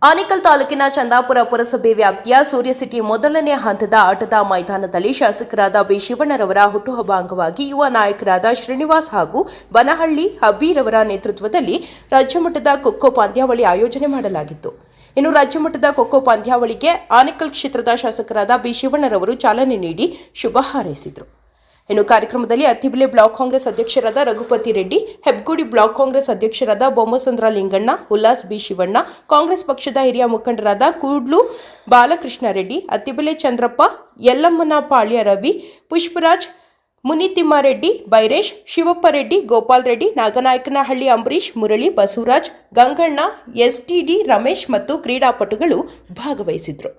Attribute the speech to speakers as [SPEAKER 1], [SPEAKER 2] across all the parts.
[SPEAKER 1] ಆನೇಕಲ್ ತಾಲೂಕಿನ ಚಂದಾಪುರ ಪುರಸಭೆ ವ್ಯಾಪ್ತಿಯ ಸೂರ್ಯ ಸಿಟಿ ಮೊದಲನೇ ಹಂತದ ಆಟದ ಮೈದಾನದಲ್ಲಿ ಶಾಸಕರಾದ ಬಿ ಶಿವಣ್ಣರವರ ಹುಟ್ಟುಹಬ್ಬ ಅಂಗವಾಗಿ ಯುವ ನಾಯಕರಾದ ಶ್ರೀನಿವಾಸ್ ಹಾಗೂ ಬನಹಳ್ಳಿ ಹಬ್ಬೀರವರ ನೇತೃತ್ವದಲ್ಲಿ ರಾಜ್ಯಮಟ್ಟದ ಖೋಖೋ ಪಂದ್ಯಾವಳಿ ಆಯೋಜನೆ ಮಾಡಲಾಗಿತ್ತು. ಇನ್ನು ರಾಜ್ಯಮಟ್ಟದ ಖೋಖೋ ಪಂದ್ಯಾವಳಿಗೆ ಆನೇಕಲ್ ಕ್ಷೇತ್ರದ ಶಾಸಕರಾದ ಬಿ ಶಿವಣ್ಣರವರು ಚಾಲನೆ ನೀಡಿ ಶುಭ ಹಾರೈಸಿದರು. ಇನ್ನು ಕಾರ್ಯಕ್ರಮದಲ್ಲಿ ಅತ್ತಿಬೆಲೆ ಬ್ಲಾಕ್ ಕಾಂಗ್ರೆಸ್ ಅಧ್ಯಕ್ಷರಾದ ರಘುಪತಿ ರೆಡ್ಡಿ, ಹೆಬ್ಗುಡಿ ಬ್ಲಾಕ್ ಕಾಂಗ್ರೆಸ್ ಅಧ್ಯಕ್ಷರಾದ ಬೊಮ್ಮಸಂದ್ರ ಲಿಂಗಣ್ಣ, ಉಲ್ಲಾಸ್ ಬಿ ಶಿವಣ್ಣ, ಕಾಂಗ್ರೆಸ್ ಪಕ್ಷದ ಹಿರಿಯ ಮುಖಂಡರಾದ ಕೂಡ್ಲು ಬಾಲಕೃಷ್ಣ ರೆಡ್ಡಿ, ಅತ್ತಿಬೆಲೆ ಚಂದ್ರಪ್ಪ, ಯಲ್ಲಮ್ಮನ ಪಾಳ್ಯ ರವಿ, ಪುಷ್ಪರಾಜ್, ಮುನಿತಿಮ್ಮಾರೆಡ್ಡಿ, ಬೈರೇಶ್, ಶಿವಪ್ಪ ರೆಡ್ಡಿ, ಗೋಪಾಲ್ ರೆಡ್ಡಿ, ನಾಗನಾಯಕನಹಳ್ಳಿ ಅಂಬರೀಶ್, ಮುರಳಿ, ಬಸವರಾಜ್, ಗಂಗಣ್ಣ, ಎಸ್ಟಿಡಿ ರಮೇಶ್ ಮತ್ತು ಕ್ರೀಡಾಪಟುಗಳು ಭಾಗವಹಿಸಿದ್ರು.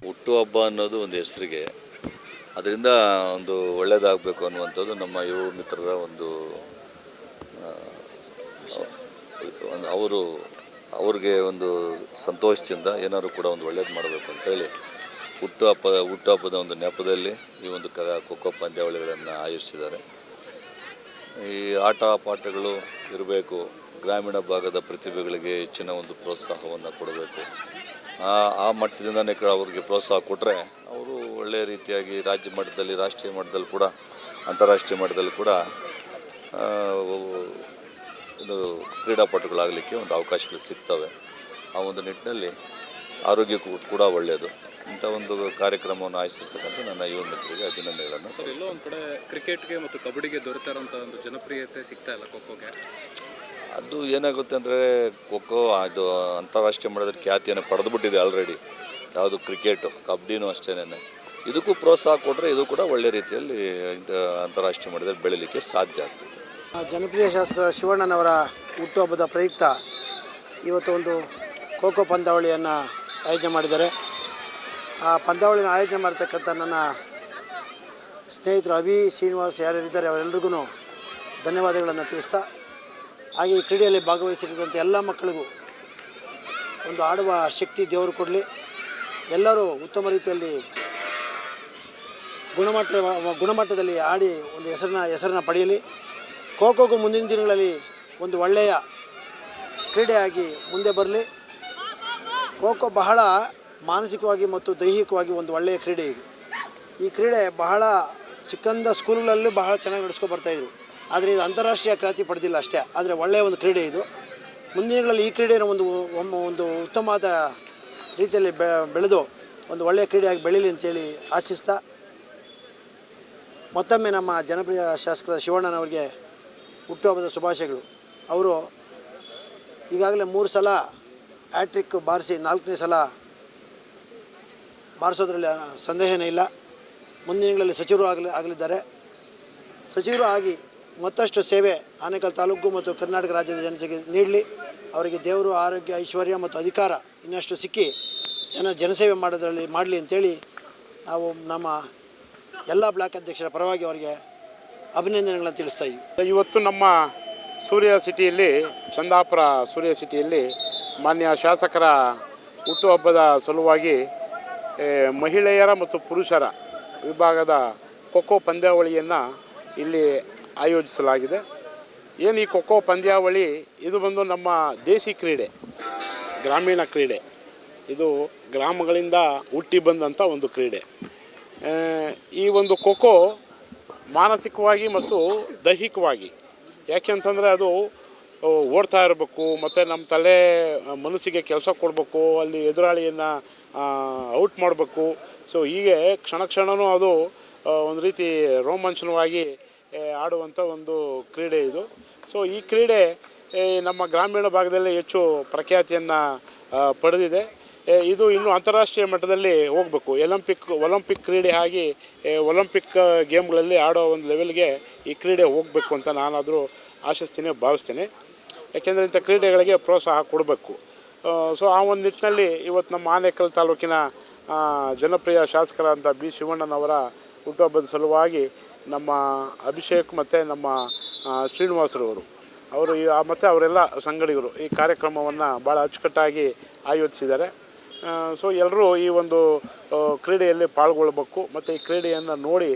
[SPEAKER 2] ಹುಟ್ಟುಹಬ್ಬ ಅನ್ನೋದು ಒಂದು ಹೆಸರಿಗೆ, ಅದರಿಂದ ಒಂದು ಒಳ್ಳೆಯದಾಗಬೇಕು ಅನ್ನುವಂಥದ್ದು ನಮ್ಮ ಯುವ ಮಿತ್ರರ ಒಂದು ಅವ್ರಿಗೆ ಒಂದು ಸಂತೋಷದಿಂದ ಏನಾದರೂ ಕೂಡ ಒಂದು ಒಳ್ಳೇದು ಮಾಡಬೇಕು ಅಂತೇಳಿ ಹುಟ್ಟುಹಬ್ಬದ ಒಂದು ನೆಪದಲ್ಲಿ ಈ ಒಂದು ಖೋಖೋ ಪಂದ್ಯಾವಳಿಗಳನ್ನು ಆಯೋಜಿಸಿದ್ದಾರೆ. ಈ ಆಟ ಪಾಠಗಳು ಇರಬೇಕು, ಗ್ರಾಮೀಣ ಭಾಗದ ಪ್ರತಿಭೆಗಳಿಗೆ ಹೆಚ್ಚಿನ ಒಂದು ಪ್ರೋತ್ಸಾಹವನ್ನು ಕೊಡಬೇಕು. ಆ ಮಟ್ಟದಿಂದನೇ ಅವ್ರಿಗೆ ಪ್ರೋತ್ಸಾಹ ಕೊಟ್ಟರೆ ಅವರು ಒಳ್ಳೆಯ ರೀತಿಯಾಗಿ ರಾಜ್ಯ ಮಟ್ಟದಲ್ಲಿ, ರಾಷ್ಟ್ರೀಯ ಮಟ್ಟದಲ್ಲಿ ಕೂಡ, ಅಂತಾರಾಷ್ಟ್ರೀಯ ಮಟ್ಟದಲ್ಲಿ ಕೂಡ ಇದು ಕ್ರೀಡಾಪಟುಗಳಾಗಲಿಕ್ಕೆ ಒಂದು ಅವಕಾಶಗಳು ಸಿಗ್ತವೆ. ಆ ಒಂದು ನಿಟ್ಟಿನಲ್ಲಿ ಆರೋಗ್ಯಕ್ಕೂ ಕೂಡ ಒಳ್ಳೆಯದು. ಇಂಥ ಒಂದು ಕಾರ್ಯಕ್ರಮವನ್ನು ಆಯೋಜಿಸಿರ್ತಕ್ಕಂಥ ನನ್ನ ಯುವ ಮಿತ್ರರಿಗೆ ಅಭಿನಂದನೆಗಳನ್ನು ಸಲ್ಲಿಸ್ತೀನಿ.
[SPEAKER 3] ಎಲ್ಲೋ ಒಂದು ಕಡೆ ಕ್ರಿಕೆಟ್ಗೆ ಮತ್ತು ಕಬಡ್ಡಿಗೆ ದೊರೆತಾ ಇರೋಂಥ ಒಂದು ಜನಪ್ರಿಯತೆ ಸಿಗ್ತಾ ಇಲ್ಲ ಖೋಖೋಗೆ.
[SPEAKER 2] ಅದು ಏನಾಗುತ್ತೆ ಅಂದರೆ ಖೋಖೋ ಅದು ಅಂತಾರಾಷ್ಟ್ರೀಯ ಮಟ್ಟದಲ್ಲಿ ಖ್ಯಾತಿಯನ್ನು ಪಡೆದುಬಿಟ್ಟಿದೆ ಆಲ್ರೆಡಿ. ಯಾವುದು ಕ್ರಿಕೆಟು, ಕಬಡ್ಡಿನೂ ಅಷ್ಟೇನೆ. ಇದಕ್ಕೂ ಪ್ರೋತ್ಸಾಹ ಕೊಟ್ಟರೆ ಇದು ಕೂಡ ಒಳ್ಳೆ ರೀತಿಯಲ್ಲಿ ಅಂತಾರಾಷ್ಟ್ರೀಯ ಮಟ್ಟದಲ್ಲಿ ಬೆಳೀಲಿಕ್ಕೆ ಸಾಧ್ಯ ಆಗ್ತದೆ.
[SPEAKER 4] ಜನಪ್ರಿಯ ಶಾಸಕ ಶಿವಣ್ಣನವರ ಹುಟ್ಟುಹಬ್ಬದ ಪ್ರಯುಕ್ತ ಇವತ್ತು ಒಂದು ಖೋಖೋ ಪಂದ್ಯಾವಳಿಯನ್ನು ಆಯೋಜನೆ ಮಾಡಿದ್ದಾರೆ. ಆ ಪಂದ್ಯಾವಳಿನ ಆಯೋಜನೆ ಮಾಡತಕ್ಕಂಥ ನನ್ನ ಸ್ನೇಹಿತರು ಅಭಿ, ಶ್ರೀನಿವಾಸ್ ಯಾರ್ಯಾರಿದ್ದಾರೆ ಅವರೆಲ್ಲರಿಗೂ ಧನ್ಯವಾದಗಳನ್ನು ತಿಳಿಸ್ತಾ, ಹಾಗೆ ಈ ಕ್ರೀಡೆಯಲ್ಲಿ ಭಾಗವಹಿಸಿರುವಂಥ ಎಲ್ಲ ಮಕ್ಕಳಿಗೂ ಒಂದು ಆಡುವ ಶಕ್ತಿ ದೇವರು ಕೊಡಲಿ. ಎಲ್ಲರೂ ಉತ್ತಮ ರೀತಿಯಲ್ಲಿ ಗುಣಮಟ್ಟದಲ್ಲಿ ಆಡಿ ಒಂದು ಹೆಸರನ್ನು ಪಡೆಯಲಿ. ಖೋಖೋಗೂ ಮುಂದಿನ ದಿನಗಳಲ್ಲಿ ಒಂದು ಒಳ್ಳೆಯ ಕ್ರೀಡೆಯಾಗಿ ಮುಂದೆ ಬರಲಿ. ಖೋಖೋ ಬಹಳ ಮಾನಸಿಕವಾಗಿ ಮತ್ತು ದೈಹಿಕವಾಗಿ ಒಂದು ಒಳ್ಳೆಯ ಕ್ರೀಡೆ ಇದು. ಈ ಕ್ರೀಡೆ ಬಹಳ ಚಿಕ್ಕಂದ ಸ್ಕೂಲ್ಗಳಲ್ಲೂ ಬಹಳ ಚೆನ್ನಾಗಿ ನಡೆಸ್ಕೊಂಡು ಬರ್ತಾಯಿದ್ರು. ಆದರೆ ಇದು ಅಂತಾರಾಷ್ಟ್ರೀಯ ಖ್ಯಾತಿ ಪಡೆದಿಲ್ಲ ಅಷ್ಟೇ. ಆದರೆ ಒಳ್ಳೆಯ ಒಂದು ಕ್ರೀಡೆ ಇದು. ಮುಂದಿನ ದಿನಗಳಲ್ಲಿ ಈ ಕ್ರೀಡೆಯನ್ನು ಒಂದು ಉತ್ತಮವಾದ ರೀತಿಯಲ್ಲಿ ಬೆಳೆದು ಒಂದು ಒಳ್ಳೆಯ ಕ್ರೀಡೆಯಾಗಿ ಬೆಳೀಲಿ ಅಂತೇಳಿ ಆಶಿಸ್ತಾ, ಮತ್ತೊಮ್ಮೆ ನಮ್ಮ ಜನಪ್ರಿಯ ಶಾಸಕರ ಶಿವಣ್ಣನವರಿಗೆ ಹುಟ್ಟುಹಬ್ಬದ ಶುಭಾಶಯಗಳು. ಅವರು ಈಗಾಗಲೇ 3 ಸಲ ಹ್ಯಾಟ್ರಿಕ್ ಬಾರಿಸಿ 4ನೇ ಸಲ ಬಾರಿಸೋದ್ರಲ್ಲಿ ಸಂದೇಹನೇ ಇಲ್ಲ. ಮುಂದಿನ ದಿನಗಳಲ್ಲಿ ಸಚಿವರು ಆಗಲಿದ್ದಾರೆ. ಸಚಿವರು ಆಗಿ ಮತ್ತಷ್ಟು ಸೇವೆ ಆನೇಕಲ್ ತಾಲೂಕು ಮತ್ತು ಕರ್ನಾಟಕ ರಾಜ್ಯದ ಜನತೆಗೆ ನೀಡಲಿ. ಅವರಿಗೆ ದೇವರು ಆರೋಗ್ಯ, ಐಶ್ವರ್ಯ ಮತ್ತು ಅಧಿಕಾರ ಇನ್ನಷ್ಟು ಸಿಕ್ಕಿ ಜನಸೇವೆ ಮಾಡೋದ್ರಲ್ಲಿ ಮಾಡಲಿ ಅಂತೇಳಿ ನಾವು ನಮ್ಮ ಎಲ್ಲ ಬ್ಲಾಕ್ ಅಧ್ಯಕ್ಷರ ಪರವಾಗಿ ಅವರಿಗೆ ಅಭಿನಂದನೆಗಳನ್ನು ತಿಳಿಸ್ತಾ ಇದ್ದೀವಿ.
[SPEAKER 5] ಇವತ್ತು ನಮ್ಮ ಸೂರ್ಯ ಸಿಟಿಯಲ್ಲಿ, ಚಂದಾಪುರ ಸೂರ್ಯ ಸಿಟಿಯಲ್ಲಿ ಮಾನ್ಯ ಶಾಸಕರ ಹುಟ್ಟುಹಬ್ಬದ ಸಲುವಾಗಿ ಮಹಿಳೆಯರ ಮತ್ತು ಪುರುಷರ ವಿಭಾಗದ ಖೋಖೋ ಪಂದ್ಯಾವಳಿಯನ್ನು ಇಲ್ಲಿ ಆಯೋಜಿಸಲಾಗಿದೆ. ಏನು ಈ ಖೋಖೋ ಪಂದ್ಯಾವಳಿ ಇದು ಬಂದು ನಮ್ಮ ದೇಸಿ ಕ್ರೀಡೆ, ಗ್ರಾಮೀಣ ಕ್ರೀಡೆ. ಇದು ಗ್ರಾಮಗಳಿಂದ ಹುಟ್ಟಿ ಬಂದಂಥ ಒಂದು ಕ್ರೀಡೆ. ಈ ಒಂದು ಖೋಖೋ ಮಾನಸಿಕವಾಗಿ ಮತ್ತು ದೈಹಿಕವಾಗಿ, ಯಾಕೆಂತಂದರೆ ಅದು ಓಡ್ತಾ ಇರಬೇಕು ಮತ್ತು ನಮ್ಮ ಮನಸ್ಸಿಗೆ ಕೆಲಸ ಕೊಡಬೇಕು, ಅಲ್ಲಿ ಎದುರಾಳಿಯನ್ನು ಔಟ್ ಮಾಡಬೇಕು. ಸೊ ಹೀಗೆ ಕ್ಷಣ ಕ್ಷಣವೂ ಅದು ಒಂದು ರೀತಿ ರೋಮಾಂಚನವಾಗಿ ಆಡುವಂಥ ಒಂದು ಕ್ರೀಡೆ ಇದು. ಸೊ ಈ ಕ್ರೀಡೆ ನಮ್ಮ ಗ್ರಾಮೀಣ ಭಾಗದಲ್ಲಿ ಹೆಚ್ಚು ಪ್ರಖ್ಯಾತಿಯನ್ನು ಪಡೆದಿದೆ. ಇದು ಇನ್ನೂ ಅಂತಾರಾಷ್ಟ್ರೀಯ ಮಟ್ಟದಲ್ಲಿ ಹೋಗಬೇಕು. ಒಲಿಂಪಿಕ್ ಕ್ರೀಡೆ ಆಗಿ ಒಲಿಂಪಿಕ್ ಗೇಮ್ಗಳಲ್ಲಿ ಆಡೋ ಒಂದು ಲೆವೆಲ್ಗೆ ಈ ಕ್ರೀಡೆ ಹೋಗಬೇಕು ಅಂತ ನಾನಾದರೂ ಆಶಿಸ್ತೀನಿ, ಭಾವಿಸ್ತೀನಿ. ಯಾಕೆಂದರೆ ಇಂಥ ಕ್ರೀಡೆಗಳಿಗೆ ಪ್ರೋತ್ಸಾಹ ಕೊಡಬೇಕು. ಸೊ ಆ ಒಂದು ನಿಟ್ಟಿನಲ್ಲಿ ಇವತ್ತು ನಮ್ಮ ಆನೇಕಲ್ ತಾಲೂಕಿನ ಜನಪ್ರಿಯ ಶಾಸಕರಾದಂಥ ಬಿ ಶಿವಣ್ಣನವರ ಹುಟ್ಟುಹಬ್ಬದ ಸಲುವಾಗಿ ನಮ್ಮ ಅಭಿಷೇಕ್ ಮತ್ತು ನಮ್ಮ ಶ್ರೀನಿವಾಸರವರು ಅವರು ಮತ್ತು ಅವರೆಲ್ಲ ಸಂಗಡಿಗರು ಈ ಕಾರ್ಯಕ್ರಮವನ್ನು ಭಾಳ ಅಚ್ಚುಕಟ್ಟಾಗಿ ಆಯೋಜಿಸಿದ್ದಾರೆ. ಸೊ ಎಲ್ಲರೂ ಈ ಒಂದು ಕ್ರೀಡೆಯಲ್ಲಿ ಪಾಲ್ಗೊಳ್ಬೇಕು ಮತ್ತು ಈ ಕ್ರೀಡೆಯನ್ನು ನೋಡಿ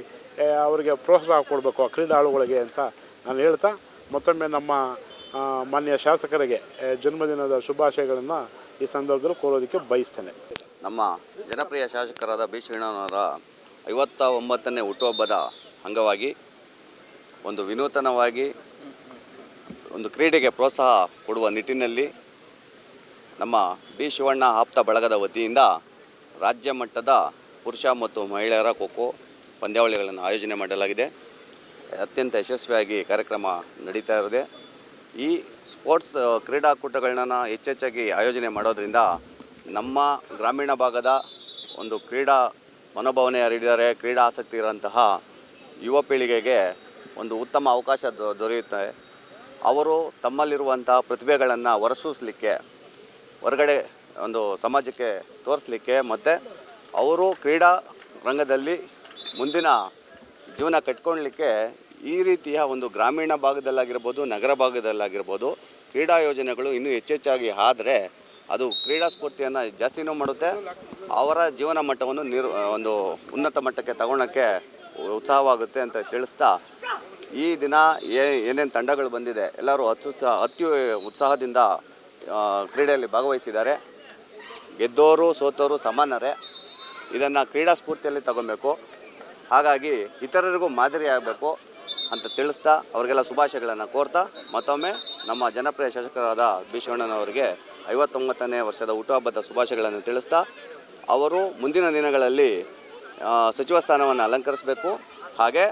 [SPEAKER 5] ಅವರಿಗೆ ಪ್ರೋತ್ಸಾಹ ಕೊಡಬೇಕು ಆ ಕ್ರೀಡಾಳುಗಳಿಗೆ ಅಂತ ನಾನು ಹೇಳ್ತಾ ಮತ್ತೊಮ್ಮೆ ನಮ್ಮ ಮಾನ್ಯ ಶಾಸಕರಿಗೆ ಜನ್ಮದಿನದ ಶುಭಾಶಯಗಳನ್ನು ಈ ಸಂದರ್ಭದಲ್ಲಿ ಕೋರೋದಕ್ಕೆ ಬಯಸ್ತೇನೆ.
[SPEAKER 6] ನಮ್ಮ ಜನಪ್ರಿಯ ಶಾಸಕರಾದ ಬಿ ಶ್ರೀಣ್ಣನವರ 59ನೇ ಹುಟ್ಟುಹಬ್ಬದ ಅಂಗವಾಗಿ ಒಂದು ವಿನೂತನವಾಗಿ ಒಂದು ಕ್ರೀಡೆಗೆ ಪ್ರೋತ್ಸಾಹ ಕೊಡುವ ನಿಟ್ಟಿನಲ್ಲಿ ನಮ್ಮ ಬಿ ಶಿವಣ್ಣ ಆಪ್ತ ಬಳಗದ ವತಿಯಿಂದ ರಾಜ್ಯ ಮಟ್ಟದ ಪುರುಷ ಮತ್ತು ಮಹಿಳೆಯರ ಖೋಖೋ ಪಂದ್ಯಾವಳಿಗಳನ್ನು ಆಯೋಜನೆ ಮಾಡಲಾಗಿದೆ. ಅತ್ಯಂತ ಯಶಸ್ವಿಯಾಗಿ ಕಾರ್ಯಕ್ರಮ ನಡೀತಾ ಇದೆ. ಈ ಸ್ಪೋರ್ಟ್ಸ್ ಕ್ರೀಡಾಕೂಟಗಳನ್ನ ಹೆಚ್ಚೆಚ್ಚಾಗಿ ಆಯೋಜನೆ ಮಾಡೋದ್ರಿಂದ ನಮ್ಮ ಗ್ರಾಮೀಣ ಭಾಗದ ಒಂದು ಕ್ರೀಡಾ ಮನೋಭಾವನೆ ಹರಿಡಿದರೆ ಕ್ರೀಡಾ ಆಸಕ್ತಿ ಇರೋಂತಹ ಯುವ ಪೀಳಿಗೆಗೆ ಒಂದು ಉತ್ತಮ ಅವಕಾಶ ದೊರೆಯುತ್ತೆ. ಅವರು ತಮ್ಮಲ್ಲಿರುವಂಥ ಪ್ರತಿಭೆಗಳನ್ನು ಹೊರಸೂಸಲಿಕ್ಕೆ, ಹೊರಗಡೆ ಒಂದು ಸಮಾಜಕ್ಕೆ ತೋರಿಸಲಿಕ್ಕೆ ಮತ್ತು ಅವರು ಕ್ರೀಡಾ ರಂಗದಲ್ಲಿ ಮುಂದಿನ ಜೀವನ ಕಟ್ಕೊಳ್ಳಲಿಕ್ಕೆ ಈ ರೀತಿಯ ಒಂದು ಗ್ರಾಮೀಣ ಭಾಗದಲ್ಲಾಗಿರ್ಬೋದು, ನಗರ ಭಾಗದಲ್ಲಾಗಿರ್ಬೋದು ಕ್ರೀಡಾ ಯೋಜನೆಗಳು ಇನ್ನೂ ಹೆಚ್ಚೆಚ್ಚಾಗಿ ಆದರೆ ಅದು ಕ್ರೀಡಾ ಸ್ಫೂರ್ತಿಯನ್ನು ಜಾಸ್ತಿನೂ ಮಾಡುತ್ತೆ. ಅವರ ಜೀವನ ಮಟ್ಟವನ್ನು ಒಂದು ಉನ್ನತ ಮಟ್ಟಕ್ಕೆ ತಗೊಳ್ಳೋಕ್ಕೆ ಉತ್ಸಾಹವಾಗುತ್ತೆ ಅಂತ ತಿಳಿಸ್ತಾ, ಈ ದಿನ ಏನೇನು ತಂಡಗಳು ಬಂದಿದೆ ಎಲ್ಲರೂ ಅತಿ ಉತ್ಸಾಹದಿಂದ ಕ್ರೀಡೆಯಲ್ಲಿ ಭಾಗವಹಿಸಿದ್ದಾರೆ. ಗೆದ್ದೋರು ಸೋತೋರು ಸಮಾನರೇ. ಇದನ್ನು ಕ್ರೀಡಾ ಸ್ಫೂರ್ತಿಯಲ್ಲಿ ತಗೊಬೇಕು. ಹಾಗಾಗಿ ಇತರರಿಗೂ ಮಾದರಿ ಆಗಬೇಕು ಅಂತ ತಿಳಿಸ್ತಾ ಅವರಿಗೆಲ್ಲ ಶುಭಾಶಯಗಳನ್ನು ಕೋರ್ತಾ ಮತ್ತೊಮ್ಮೆ ನಮ್ಮ ಜನಪ್ರಿಯ ಶಾಸಕರಾದ ಬಿ ಶಿವಣ್ಣನವರಿಗೆ 59ನೇ ವರ್ಷದ ಹುಟ್ಟುಹಬ್ಬದ ಶುಭಾಶಯಗಳನ್ನು ತಿಳಿಸ್ತಾ, ಅವರು ಮುಂದಿನ ದಿನಗಳಲ್ಲಿ ಸಚಿವ ಸ್ಥಾನವನ್ನು ಅಲಂಕರಿಸಬೇಕು. ಹಾಗೆ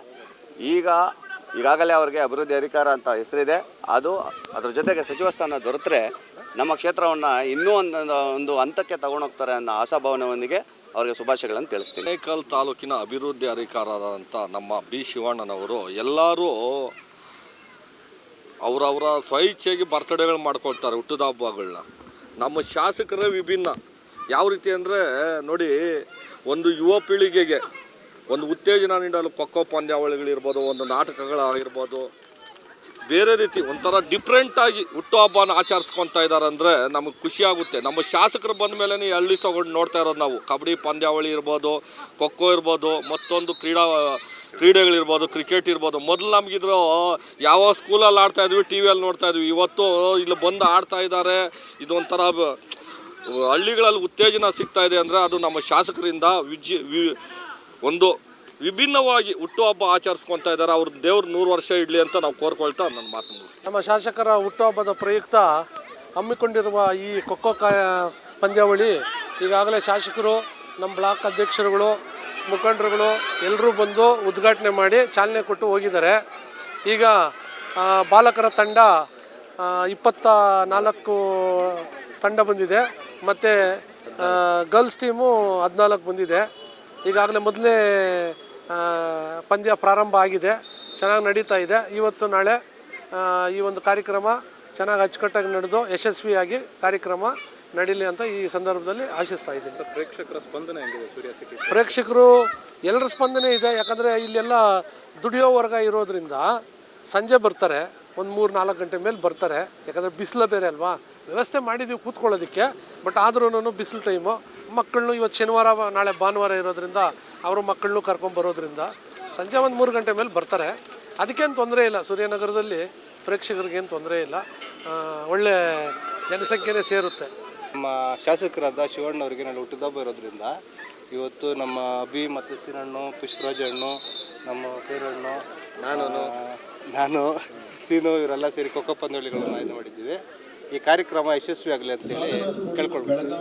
[SPEAKER 6] ಈಗಾಗಲೇ ಅವರಿಗೆ ಅಭಿವೃದ್ಧಿ ಅಧಿಕಾರ ಅಂತ ಹೆಸರಿದೆ. ಅದರ ಜೊತೆಗೆ ಸಚಿವ ಸ್ಥಾನ ದೊರೆತರೆ ನಮ್ಮ ಕ್ಷೇತ್ರವನ್ನು ಇನ್ನೂ ಒಂದು ಹಂತಕ್ಕೆ ತಗೊಂಡೋಗ್ತಾರೆ ಅನ್ನೋ ಆಶಾಭಾವನೆಯೊಂದಿಗೆ ಅವರಿಗೆ ಶುಭಾಶಯಗಳನ್ನು ತಿಳಿಸ್ತೀನಿ.
[SPEAKER 2] ಆನೇಕಲ್ ತಾಲೂಕಿನ ಅಭಿವೃದ್ಧಿ ಅಧಿಕಾರದಂಥ ನಮ್ಮ ಬಿ ಶಿವಣ್ಣನವರು ಎಲ್ಲರೂ ಅವರವರ ಸ್ವಇಚ್ಛೆಗೆ ಬರ್ತಡೇಗಳು ಮಾಡ್ಕೊಳ್ತಾರೆ, ಹುಟ್ಟುದ ಹಬ್ಬಗಳನ್ನ. ನಮ್ಮ ಶಾಸಕರೇ ವಿಭಿನ್ನ. ಯಾವ ರೀತಿ ಅಂದರೆ ನೋಡಿ, ಒಂದು ಯುವ ಪೀಳಿಗೆಗೆ ಒಂದು ಉತ್ತೇಜನ ನೀಡಲು ಖೋಖೋ ಪಂದ್ಯಾವಳಿಗಳಿರ್ಬೋದು, ಒಂದು ನಾಟಕಗಳಾಗಿರ್ಬೋದು, ಬೇರೆ ರೀತಿ ಒಂಥರ ಡಿಫ್ರೆಂಟಾಗಿ ಹುಟ್ಟುಹಬ್ಬನ ಆಚರಿಸ್ಕೊತಾ ಇದ್ದಾರೆ ಅಂದರೆ ನಮಗೆ ಖುಷಿಯಾಗುತ್ತೆ. ನಮ್ಮ ಶಾಸಕರು ಬಂದ ಮೇಲೆ ಹಳ್ಳಿ ಸೊಗಡು ನೋಡ್ತಾ ಇರೋದು ನಾವು. ಕಬಡ್ಡಿ ಪಂದ್ಯಾವಳಿ ಇರ್ಬೋದು, ಖೋಖೋ ಇರ್ಬೋದು, ಮತ್ತೊಂದು ಕ್ರೀಡೆಗಳಿರ್ಬೋದು, ಕ್ರಿಕೆಟ್ ಇರ್ಬೋದು. ಮೊದಲು ನಮಗಿದ್ರು ಯಾವ ಸ್ಕೂಲಲ್ಲಿ ಆಡ್ತಾಯಿದ್ವಿ, ಟಿ ವಿಯಲ್ಲಿ ನೋಡ್ತಾಯಿದ್ವಿ. ಇವತ್ತು ಇಲ್ಲಿ ಬಂದು ಆಡ್ತಾ ಇದ್ದಾರೆ. ಇದೊಂಥರ ಹಳ್ಳಿಗಳಲ್ಲಿ ಉತ್ತೇಜನ ಸಿಗ್ತಾ ಇದೆ ಅಂದರೆ ಅದು ನಮ್ಮ ಶಾಸಕರಿಂದ ಒಂದು ವಿಭಿನ್ನವಾಗಿ ಹುಟ್ಟುಹಬ್ಬ ಆಚರಿಸ್ಕೊತಾ ಇದ್ದಾರೆ. ಅವ್ರ ದೇವ್ರು 100 ವರ್ಷ ಇಡಲಿ ಅಂತ ನಾವು ಕೋರ್ಕೊಳ್ತಾ ನನ್ನ ಮಾತು ಮುಗಿಸ್ತೀವಿ.
[SPEAKER 7] ನಮ್ಮ ಶಾಸಕರ ಹುಟ್ಟುಹಬ್ಬದ ಪ್ರಯುಕ್ತ ಹಮ್ಮಿಕೊಂಡಿರುವ ಈ ಖೋಖೋ ಪಂದ್ಯಾವಳಿ ಈಗಾಗಲೇ ಶಾಸಕರು, ನಮ್ಮ ಬ್ಲಾಕ್ ಅಧ್ಯಕ್ಷರುಗಳು, ಮುಖಂಡರುಗಳು ಎಲ್ಲರೂ ಬಂದು ಉದ್ಘಾಟನೆ ಮಾಡಿ ಚಾಲನೆ ಕೊಟ್ಟು ಹೋಗಿದ್ದಾರೆ. ಈಗ ಬಾಲಕರ ತಂಡ 24 ತಂಡ ಬಂದಿದೆ ಮತ್ತು ಗರ್ಲ್ಸ್ ಟೀಮು 14 ಬಂದಿದೆ. ಈಗಾಗಲೇ ಮೊದಲೇ ಪಂದ್ಯ ಪ್ರಾರಂಭ ಆಗಿದೆ, ಚೆನ್ನಾಗಿ ನಡೀತಾ ಇದೆ. ಇವತ್ತು ನಾಳೆ ಈ ಒಂದು ಕಾರ್ಯಕ್ರಮ ಚೆನ್ನಾಗಿ ಅಚ್ಚುಕಟ್ಟಾಗಿ ನಡೆದು ಯಶಸ್ವಿಯಾಗಿ ಕಾರ್ಯಕ್ರಮ ನಡೀಲಿ ಅಂತ ಈ ಸಂದರ್ಭದಲ್ಲಿ ಆಶಿಸ್ತಾ ಇದ್ದೀನಿ.
[SPEAKER 3] ಪ್ರೇಕ್ಷಕರ ಸ್ಪಂದನೆ ಹೆಂಗಿದೆ ಸೂರ್ಯ ಸಿಟಿ?
[SPEAKER 7] ಪ್ರೇಕ್ಷಕರು ಎಲ್ಲರ ಸ್ಪಂದನೆ ಇದೆ. ಯಾಕಂದರೆ ಇಲ್ಲೆಲ್ಲ ದುಡಿಯೋ ವರ್ಗ ಇರೋದ್ರಿಂದ ಸಂಜೆ ಬರ್ತಾರೆ, ಒಂದು 3-4 ಗಂಟೆ ಮೇಲೆ ಬರ್ತಾರೆ. ಯಾಕಂದರೆ ಬಿಸಿಲು ಬೇರೆ ಅಲ್ವಾ, ವ್ಯವಸ್ಥೆ ಮಾಡಿದ್ದೀವಿ ಕೂತ್ಕೊಳ್ಳೋದಕ್ಕೆ. ಬಟ್ ಆದ್ರೂ ಬಿಸಿಲು ಟೈಮು, ಮಕ್ಕಳನ್ನು ಇವತ್ತು ಶನಿವಾರ ನಾಳೆ ಭಾನುವಾರ ಇರೋದ್ರಿಂದ ಅವರು ಮಕ್ಕಳನ್ನೂ ಕರ್ಕೊಂಬರೋದ್ರಿಂದ ಸಂಜೆ ಒಂದು 3 ಗಂಟೆ ಮೇಲೆ ಬರ್ತಾರೆ. ಅದಕ್ಕೇನು ತೊಂದರೆ ಇಲ್ಲ. ಸೂರ್ಯನಗರದಲ್ಲಿ ಪ್ರೇಕ್ಷಕರಿಗೇನು ತೊಂದರೆ ಇಲ್ಲ, ಒಳ್ಳೆ ಜನಸಂಖ್ಯೆನೇ ಸೇರುತ್ತೆ.
[SPEAKER 8] ನಮ್ಮ ಶಾಸಕರಾದ ಶಿವಣ್ಣವ್ರಿಗೆ ನಾನು ಹುಟ್ಟಿದಬ್ಬ ಇರೋದ್ರಿಂದ ಇವತ್ತು ನಮ್ಮ ಅಭಿ ಮತ್ತು ಸೀನಣ್ಣು, ಪುಷ್ಪರಾಜಣ್ಣು, ನಮ್ಮ ಕೇರಣ್ಣು, ನಾನು ಸೀನು ಇವರೆಲ್ಲ ಸೇರಿ ಖೋಖೋ ಪಂದ್ಯಾವಳಿಗಳನ್ನು ಆಯೋಜನೆ ಮಾಡಿದ್ದೀವಿ. ಈ ಕಾರ್ಯಕ್ರಮ ಯಶಸ್ವಿಯಾಗಲಿ ಅಂತೇಳಿ ಕೇಳ್ಕೊಳ್ಬೇಕು.